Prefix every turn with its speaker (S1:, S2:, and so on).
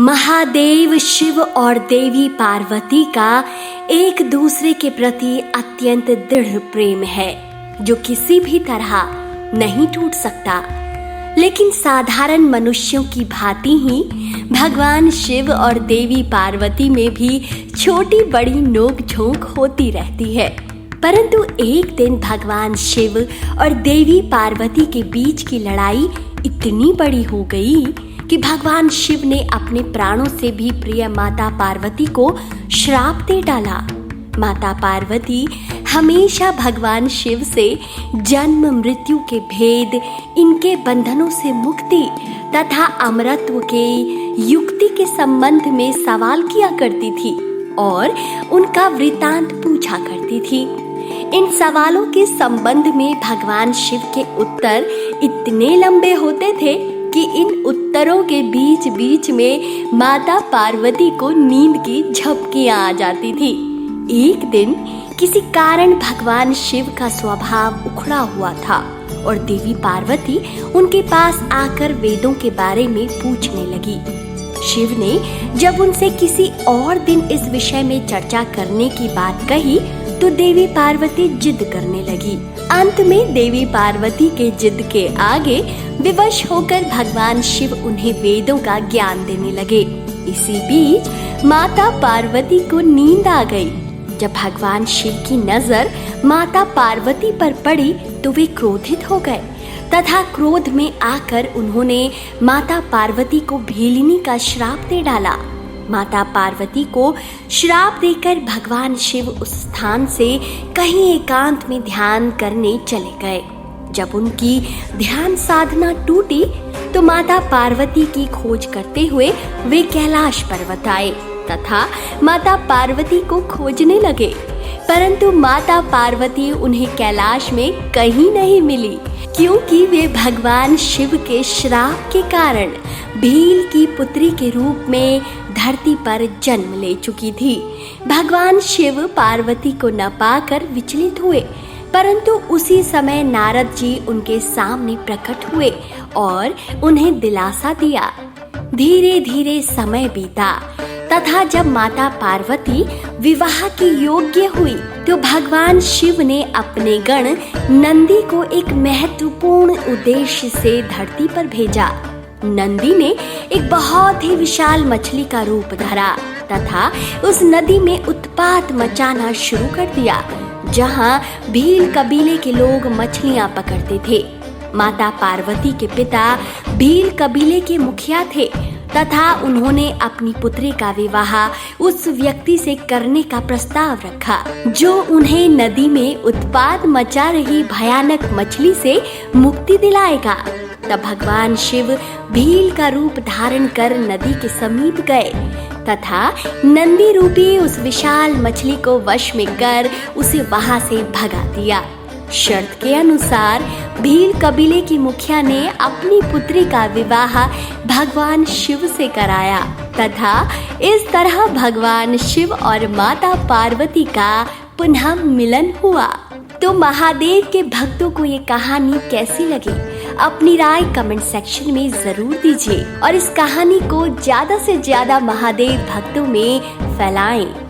S1: महादेव शिव और देवी पार्वती का एक दूसरे के प्रति अत्यंत दृढ़ प्रेम है जो किसी भी तरह नहीं टूट सकता। लेकिन साधारण मनुष्यों की भांति ही भगवान शिव और देवी पार्वती में भी छोटी बड़ी नोक-झोंक होती रहती है। परंतु एक दिन भगवान शिव और देवी पार्वती के बीच की लड़ाई इतनी बड़ी हो गई कि भगवान शिव ने अपने प्राणों से भी प्रिय माता पार्वती को श्राप दे डाला। माता पार्वती हमेशा भगवान शिव से जन्म मृत्यु के भेद, इनके बंधनों से मुक्ति तथा अमरत्व के युक्ति के संबंध में सवाल किया करती थी और उनका वृतांत पूछा करती थी। इन सवालों के संबंध में भगवान शिव के उत्तर इतने लंबे होते थे कि इन उत्तरों के बीच बीच में माता पार्वती को नींद की झपकियां आ जाती थी। एक दिन किसी कारण भगवान शिव का स्वभाव उखड़ा हुआ था और देवी पार्वती उनके पास आकर वेदों के बारे में पूछने लगी। शिव ने जब उनसे किसी और दिन इस विषय में चर्चा करने की बात कही तो देवी पार्वती जिद करने लगी। अंत में देवी पार्वती के जिद के आगे विवश होकर भगवान शिव उन्हें वेदों का ज्ञान देने लगे। इसी बीच माता पार्वती को नींद आ गई। जब भगवान शिव की नजर माता पार्वती पर पड़ी तो वे क्रोधित हो गए तथा क्रोध में आकर उन्होंने माता पार्वती को भेलिनी का श्राप दे डाला। माता पार्वती को श्राप देकर भगवान शिव उस स्थान से कहीं एकांत में ध्यान करने चले गए। जब उनकी ध्यान साधना टूटी तो माता पार्वती की खोज करते हुए वे कैलाश पर्वत आए तथा माता पार्वती को खोजने लगे, परंतु माता पार्वती उन्हें कैलाश में कहीं नहीं मिली, क्योंकि वे भगवान शिव के श्राप के कारण भील की पुत्री के रूप में धरती पर जन्म ले चुकी थी। भगवान शिव पार्वती को न पाकर विचलित हुए, परंतु उसी समय नारद जी उनके सामने प्रकट हुए और उन्हें दिलासा दिया। धीरे धीरे समय बीता तथा जब माता पार्वती विवाह की योग्य हुई तो भगवान शिव ने अपने गण नंदी को एक महत्वपूर्ण उद्देश्य से धरती पर भेजा। नंदी ने एक बहुत ही विशाल मछली का रूप धरा तथा उस नदी में उत्पात मचाना शुरू कर दिया, जहां भील कबीले के लोग मछलियां पकड़ते थे। माता पार्वती के पिता भील कबीले के मुखिया थे तथा उन्होंने अपनी पुत्री का विवाह उस व्यक्ति से करने का प्रस्ताव रखा जो उन्हें नदी में उत्पात मचा रही भयानक मछली से मुक्ति दिलाएगा। तब भगवान शिव भील का रूप धारण कर नदी के समीप गए तथा नंदी रूपी उस विशाल मछली को वश में कर उसे वहां से भगा दिया। शर्त के अनुसार भील कबीले की मुखिया ने अपनी पुत्री का विवाह भगवान शिव से कराया तथा इस तरह भगवान शिव और माता पार्वती का पुनः मिलन हुआ। तो महादेव के भक्तों को ये कहानी कैसी लगी? अपनी राय कमेंट सेक्शन में जरूर दीजिए और इस कहानी को ज्यादा से ज्यादा महादेव भक्तों में फैलाएं।